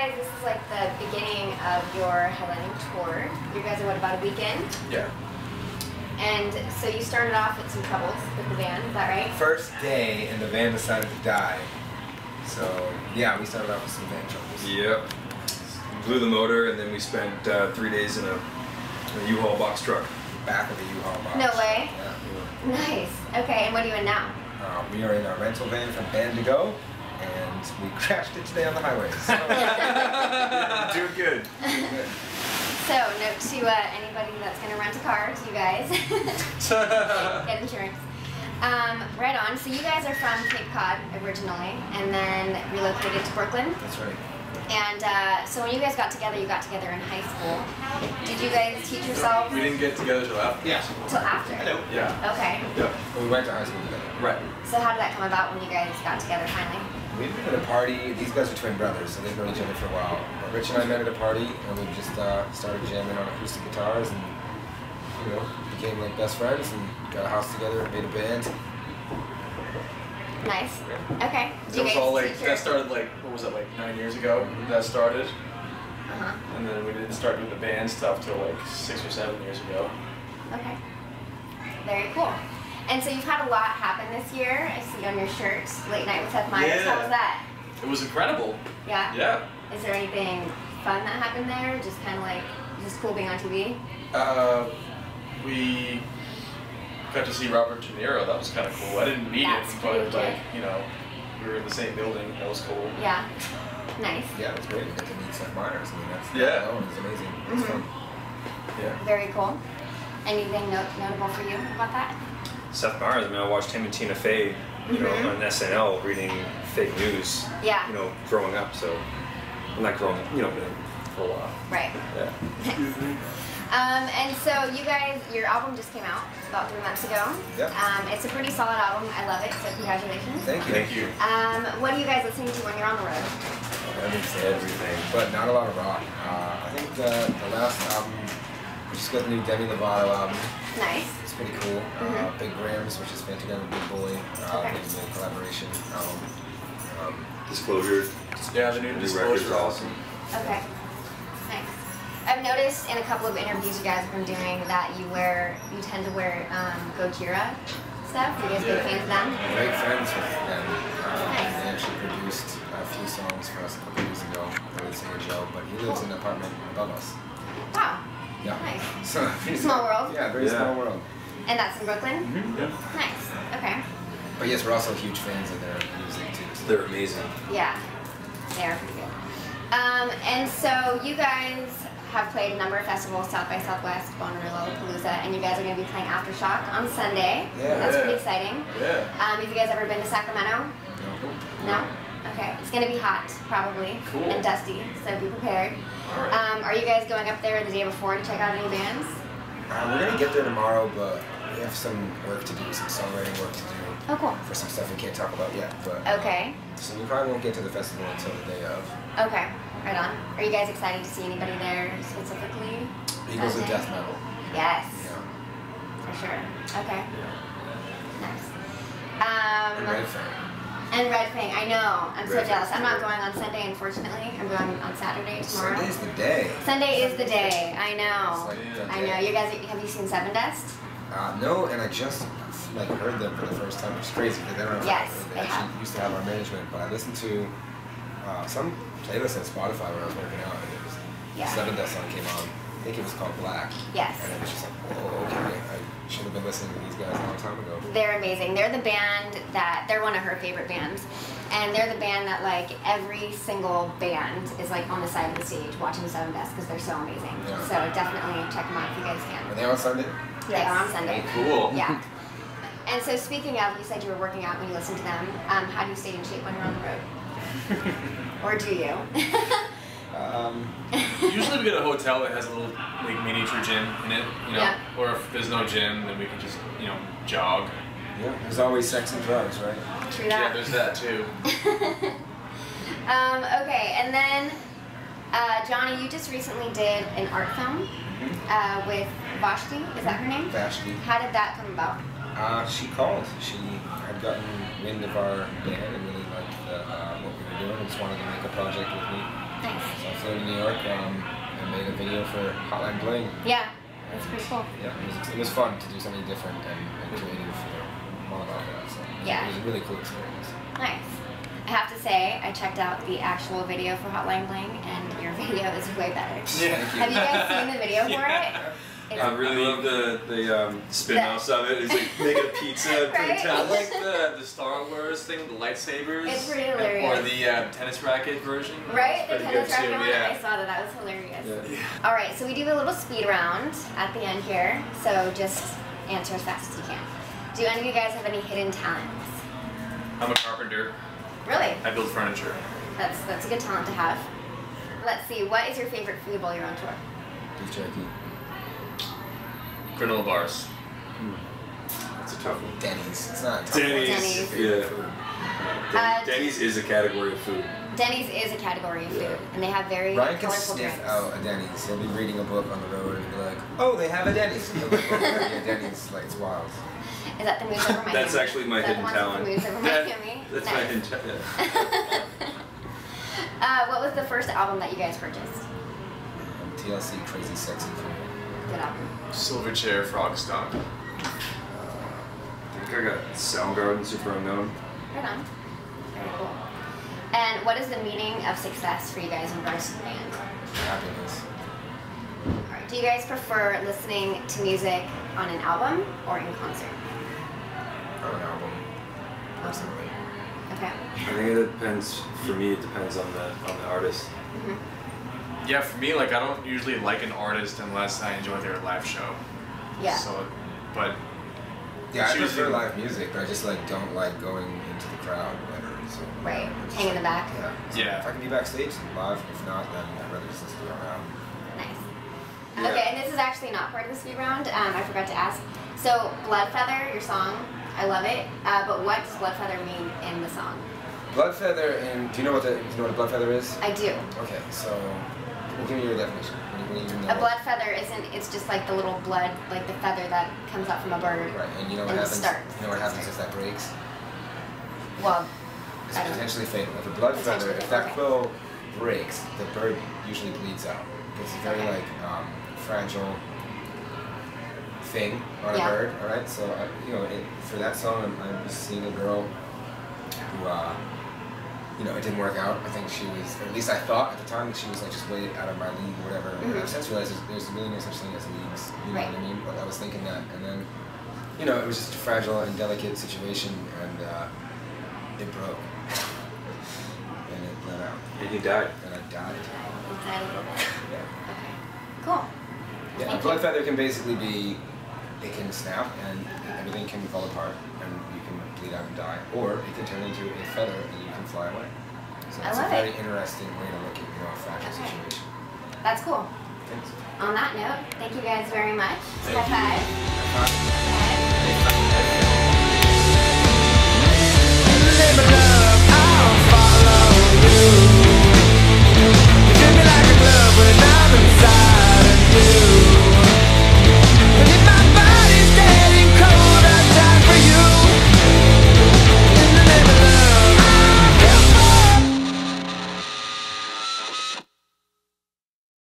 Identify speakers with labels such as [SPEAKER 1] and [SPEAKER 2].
[SPEAKER 1] guys, this is like the beginning of your headlining tour. You guys are what, about a weekend?
[SPEAKER 2] Yeah.
[SPEAKER 1] And so you started off with some troubles with the van, is that right?
[SPEAKER 3] First day, and the van decided to die. So yeah, we started off with some van troubles.
[SPEAKER 2] Yep. Blew the motor, and then we spent 3 days in a U-Haul box truck.
[SPEAKER 3] Back of the U-Haul box.
[SPEAKER 1] No way.
[SPEAKER 3] Yeah.
[SPEAKER 1] Nice. Okay, and what are you in now?
[SPEAKER 3] We are in our rental van from Band to Go, and we crashed it today on the highway. So.
[SPEAKER 2] Doing good.
[SPEAKER 3] Doing good.
[SPEAKER 1] So, note to anybody that's going to rent a car to you guys, get insurance. Right on. So you guys are from Cape Cod originally, and then relocated to Brooklyn.
[SPEAKER 3] That's right.
[SPEAKER 1] And so when you guys got together in high school. Did you guys teach yourselves?
[SPEAKER 2] We didn't get together till after.
[SPEAKER 3] Yeah.
[SPEAKER 1] Till after?
[SPEAKER 2] Hello. Yeah.
[SPEAKER 1] Okay.
[SPEAKER 2] Yeah.
[SPEAKER 3] Well, we went to high school together.
[SPEAKER 2] Right.
[SPEAKER 1] So how did that come about when you guys got together finally?
[SPEAKER 3] We met at a party. These guys are twin brothers, so they've known each other for a while. But Rich and I met at a party, and we just started jamming on acoustic guitars, and became like best friends, and got a house together, made a band.
[SPEAKER 1] Nice. Okay.
[SPEAKER 2] It was all like that started like what was it, like 9 years ago? That started. And then we didn't start doing the band stuff till like 6 or 7 years ago.
[SPEAKER 1] Okay. Very cool. And so you've had a lot happen this year. I see on your shirt, Late Night with Seth Meyers.
[SPEAKER 2] Yeah.
[SPEAKER 1] How was that?
[SPEAKER 2] It was incredible.
[SPEAKER 1] Yeah?
[SPEAKER 2] Yeah.
[SPEAKER 1] Is there anything fun that happened there? Just kind of like, just cool being on TV?
[SPEAKER 2] We got to see Robert De Niro. That was kind of cool. I didn't meet
[SPEAKER 1] That's
[SPEAKER 2] him,
[SPEAKER 1] pretty
[SPEAKER 2] but like, we were in the same building. That was cool.
[SPEAKER 1] Yeah. Nice.
[SPEAKER 3] Yeah, it was great. We got to meet Seth Meyers. I mean, that's
[SPEAKER 2] Yeah.
[SPEAKER 3] It was amazing. It was fun.
[SPEAKER 2] Yeah.
[SPEAKER 1] Very cool. Anything notable for you about that?
[SPEAKER 4] Seth Meyers, I mean, I watched him and Tina Fey, on SNL reading fake news,
[SPEAKER 1] Yeah.
[SPEAKER 4] growing up, so I'm not growing up, for a while.
[SPEAKER 1] Right.
[SPEAKER 4] Yeah.
[SPEAKER 1] And so you guys, your album just came out about 3 months ago.
[SPEAKER 3] Yep.
[SPEAKER 1] It's a pretty solid album. I love it, so congratulations.
[SPEAKER 3] Thank you.
[SPEAKER 2] Thank you.
[SPEAKER 1] What are you guys listening to when you're on the road?
[SPEAKER 3] Everything, but not a lot of rock. I think the last album, we just got the new Demi Lovato album.
[SPEAKER 1] Nice.
[SPEAKER 3] It's pretty cool. Big Grams, which is Phantom and Big Boy, big collaboration album.
[SPEAKER 4] Disclosure.
[SPEAKER 2] Yeah, the new
[SPEAKER 4] record's
[SPEAKER 2] Disclosure.
[SPEAKER 4] awesome.
[SPEAKER 1] Okay. Nice. I've noticed in a couple of interviews you guys have been doing that you tend to wear Gojira stuff. Are you guys big fans of them?
[SPEAKER 3] Great friends with them.
[SPEAKER 1] Nice.
[SPEAKER 3] They actually produced a few songs for us a couple years ago. I would say Joe, but he lives in an apartment above us.
[SPEAKER 1] Wow.
[SPEAKER 3] Yeah.
[SPEAKER 1] Nice.
[SPEAKER 3] So,
[SPEAKER 1] Small world.
[SPEAKER 3] Yeah, very small world.
[SPEAKER 1] And that's in Brooklyn?
[SPEAKER 2] Yeah.
[SPEAKER 1] Nice. Okay.
[SPEAKER 3] But yes, we're also huge fans of their music too. So.
[SPEAKER 4] They're amazing.
[SPEAKER 1] Yeah. They are pretty good. And so you guys have played a number of festivals, South by Southwest, Bonnaroo, Lollapalooza, and you guys are going to be playing Aftershock on Sunday.
[SPEAKER 3] Yeah.
[SPEAKER 1] That's pretty exciting.
[SPEAKER 2] Yeah.
[SPEAKER 1] Have you guys ever been to Sacramento? No? Okay. It's going to be hot, probably,
[SPEAKER 2] Cool.
[SPEAKER 1] and dusty, so be prepared.
[SPEAKER 2] Alright.
[SPEAKER 1] Are you guys going up there the day before to check out any bands?
[SPEAKER 3] We're gonna get there tomorrow, but we have some work to do, some songwriting work to do
[SPEAKER 1] Oh, cool.
[SPEAKER 3] for some stuff we can't talk about yet. But
[SPEAKER 1] Okay.
[SPEAKER 3] so we probably won't get to the festival until the day of.
[SPEAKER 1] Okay. Right on. Are you guys excited to see anybody there specifically?
[SPEAKER 3] Eagles of
[SPEAKER 1] That day?
[SPEAKER 3] Death Metal.
[SPEAKER 1] Yes.
[SPEAKER 3] Yeah.
[SPEAKER 1] For sure. Okay. Nice.
[SPEAKER 3] And Red Fang.
[SPEAKER 1] And Red Fang, I know. I'm so
[SPEAKER 3] Red
[SPEAKER 1] jealous.
[SPEAKER 3] Fang's
[SPEAKER 1] I'm not
[SPEAKER 3] great.
[SPEAKER 1] going on Sunday, unfortunately. I'm going on Saturday tomorrow.
[SPEAKER 3] Sunday's the day.
[SPEAKER 1] Sunday is the day. I know.
[SPEAKER 3] It's like the
[SPEAKER 1] I know.
[SPEAKER 3] day.
[SPEAKER 1] You guys, have you seen Seven Dust?
[SPEAKER 3] No, and I just heard them for the first time, which is crazy because they don't have,
[SPEAKER 1] Yes,
[SPEAKER 3] they
[SPEAKER 1] they
[SPEAKER 3] actually
[SPEAKER 1] have.
[SPEAKER 3] used to have our management, but I listened to some playlist on Spotify when I was working out, and it was
[SPEAKER 1] Yeah.
[SPEAKER 3] Seven Dust song came on. I think it was called Black.
[SPEAKER 1] Yes.
[SPEAKER 3] And it was just like, oh, okay, I should have been listening to these guys a long time ago.
[SPEAKER 1] They're amazing. They're the band they're one of her favorite bands. And they're the band that like every single band is like on the side of the stage watching Seven Dust because they're so amazing.
[SPEAKER 3] Yeah.
[SPEAKER 1] So definitely check them out if you guys can.
[SPEAKER 3] Are they on Sunday?
[SPEAKER 1] They are on Sunday.
[SPEAKER 2] Cool.
[SPEAKER 1] Yeah. And so speaking of, you said you were working out when you listened to them. How do you stay in shape when you're on the road? Or do you?
[SPEAKER 2] Usually we get a hotel that has a little like miniature gym in it,
[SPEAKER 1] Yeah.
[SPEAKER 2] Or if there's no gym, then we can just jog.
[SPEAKER 3] Yeah. There's always sex and drugs, right?
[SPEAKER 1] True
[SPEAKER 2] Yeah,
[SPEAKER 1] that.
[SPEAKER 2] there's that too.
[SPEAKER 1] Okay, and then Johnny, you just recently did an art film with Vashti. Is that her name?
[SPEAKER 3] Vashti.
[SPEAKER 1] How did that come about?
[SPEAKER 3] She called. She had gotten wind of our band and really liked what we were doing and just wanted to make a project with me.
[SPEAKER 1] Nice.
[SPEAKER 3] So flew to New York and made a video for Hotline Bling.
[SPEAKER 1] Yeah, that's pretty cool.
[SPEAKER 3] Yeah, it was fun to do something different and creative, all about that. So
[SPEAKER 1] yeah.
[SPEAKER 3] It was a really cool experience.
[SPEAKER 1] Nice. I have to say, I checked out the actual video for Hotline Bling, and your video is way better.
[SPEAKER 2] Yeah.
[SPEAKER 1] Have you guys seen the video for it?
[SPEAKER 4] I really love the spin-offs of it. He's like making a pizza,
[SPEAKER 1] Right?
[SPEAKER 2] I like the Star Wars thing, the lightsabers.
[SPEAKER 1] It's pretty hilarious.
[SPEAKER 2] Or the tennis racket version.
[SPEAKER 1] Right? The
[SPEAKER 2] Pretty
[SPEAKER 1] tennis
[SPEAKER 2] good too,
[SPEAKER 1] racket one?
[SPEAKER 2] yeah.
[SPEAKER 1] I saw that. That was hilarious.
[SPEAKER 4] Yeah.
[SPEAKER 1] Alright, so we do a little speed round at the end here, so just answer as fast as you can. Do any of you guys have any hidden talents?
[SPEAKER 2] I'm a carpenter.
[SPEAKER 1] Really?
[SPEAKER 2] I build furniture.
[SPEAKER 1] That's a good talent to have. Let's see, what is your favorite food while you're on tour?
[SPEAKER 3] Beef jerky.
[SPEAKER 2] Granola bars.
[SPEAKER 4] That's a tough one.
[SPEAKER 3] Denny's. It's not
[SPEAKER 1] Denny's.
[SPEAKER 3] Food.
[SPEAKER 4] Denny's is a category of food.
[SPEAKER 1] Denny's is a category of food, and they have very
[SPEAKER 3] Ryan can
[SPEAKER 1] colorful
[SPEAKER 3] sniff
[SPEAKER 1] drinks.
[SPEAKER 3] out a Denny's. He'll be reading a book on the road and be like, "Oh, they have a Denny's." And he'll be like, "Oh, yeah, Denny's." Like it's wild.
[SPEAKER 1] Is that the Moves Over Miami?
[SPEAKER 4] That's actually my
[SPEAKER 1] Is that
[SPEAKER 4] hidden
[SPEAKER 1] the one
[SPEAKER 4] talent.
[SPEAKER 1] from Moves Over Miami?
[SPEAKER 4] That's
[SPEAKER 1] Nice.
[SPEAKER 4] my hidden talent.
[SPEAKER 1] What was the first album that you guys purchased?
[SPEAKER 3] TLC, Crazy Sexy Cool.
[SPEAKER 1] Good album.
[SPEAKER 2] Silverchair Frog Stomp.
[SPEAKER 4] I think I got Soundgarden, Super Unknown.
[SPEAKER 1] Right on. Very cool. And what is the meaning of success for you guys in regards to the band?
[SPEAKER 3] Happiness.
[SPEAKER 1] Alright, do you guys prefer listening to music on an album or in concert?
[SPEAKER 3] Or an album, personally.
[SPEAKER 1] Okay.
[SPEAKER 4] I think it depends. For me, it depends on the artist.
[SPEAKER 1] Mm-hmm.
[SPEAKER 2] Yeah, for me, like I don't usually like an artist unless I enjoy their live show.
[SPEAKER 1] Yeah.
[SPEAKER 2] So, but
[SPEAKER 3] Yeah, I
[SPEAKER 2] Choosing-
[SPEAKER 3] prefer live music, but I just like don't like going into the crowd better. So
[SPEAKER 1] Right.
[SPEAKER 3] I just
[SPEAKER 1] Hang in the back.
[SPEAKER 3] Yeah. So
[SPEAKER 2] Yeah.
[SPEAKER 3] If I can be backstage live, if not, then I'd rather just listen to it around.
[SPEAKER 1] Nice.
[SPEAKER 3] Yeah.
[SPEAKER 1] Okay, and this is actually not part of the speed round. I forgot to ask. So, Bloodfeather, your song, I love it. But what does Bloodfeather mean in the song?
[SPEAKER 3] Bloodfeather, and do you know what a bloodfeather is?
[SPEAKER 1] I do.
[SPEAKER 3] Okay, so well, give me your definition. What do you know?
[SPEAKER 1] A blood feather isn't, it's just like the little blood, like the feather that comes out from a bird.
[SPEAKER 3] Right, and you know what
[SPEAKER 1] And
[SPEAKER 3] happens?
[SPEAKER 1] starts.
[SPEAKER 3] You know what happens if that breaks?
[SPEAKER 1] Well,
[SPEAKER 3] It's
[SPEAKER 1] I don't know.
[SPEAKER 3] potentially fatal. If a blood feather,
[SPEAKER 1] Potentially
[SPEAKER 3] if that
[SPEAKER 1] fatal,
[SPEAKER 3] quill breaks, the bird usually bleeds out. It's a very
[SPEAKER 1] Okay.
[SPEAKER 3] like fragile thing on a
[SPEAKER 1] Yeah.
[SPEAKER 3] bird. All right, so for that song, I was seeing a girl who, it didn't work out. I think she was, or at least I thought at the time that she was like just way out of my league or whatever. And I've since realized there's really no such thing as leagues. You know
[SPEAKER 1] Right.
[SPEAKER 3] what I mean? But I was thinking that, and then, it was just a fragile and delicate situation, and it broke, and it bled out,
[SPEAKER 4] And he died.
[SPEAKER 3] and I died.
[SPEAKER 1] inside a little bit.
[SPEAKER 3] Yeah.
[SPEAKER 1] Okay. Cool.
[SPEAKER 3] Yeah, a
[SPEAKER 1] Thank
[SPEAKER 3] blood
[SPEAKER 1] you.
[SPEAKER 3] feather can basically be, it can snap and everything can fall apart and you can bleed out and die, or it can turn into a feather and you can fly away. So
[SPEAKER 1] I
[SPEAKER 3] it's
[SPEAKER 1] love
[SPEAKER 3] a very
[SPEAKER 1] it.
[SPEAKER 3] interesting way to look at a fragile
[SPEAKER 1] Okay.
[SPEAKER 3] situation.
[SPEAKER 1] That's cool.
[SPEAKER 3] Thanks.
[SPEAKER 1] On that note, thank you guys very much.
[SPEAKER 2] Thank
[SPEAKER 1] High
[SPEAKER 2] you.
[SPEAKER 1] five.
[SPEAKER 3] Bye.
[SPEAKER 1] High five.
[SPEAKER 5] Live love, I'll follow you.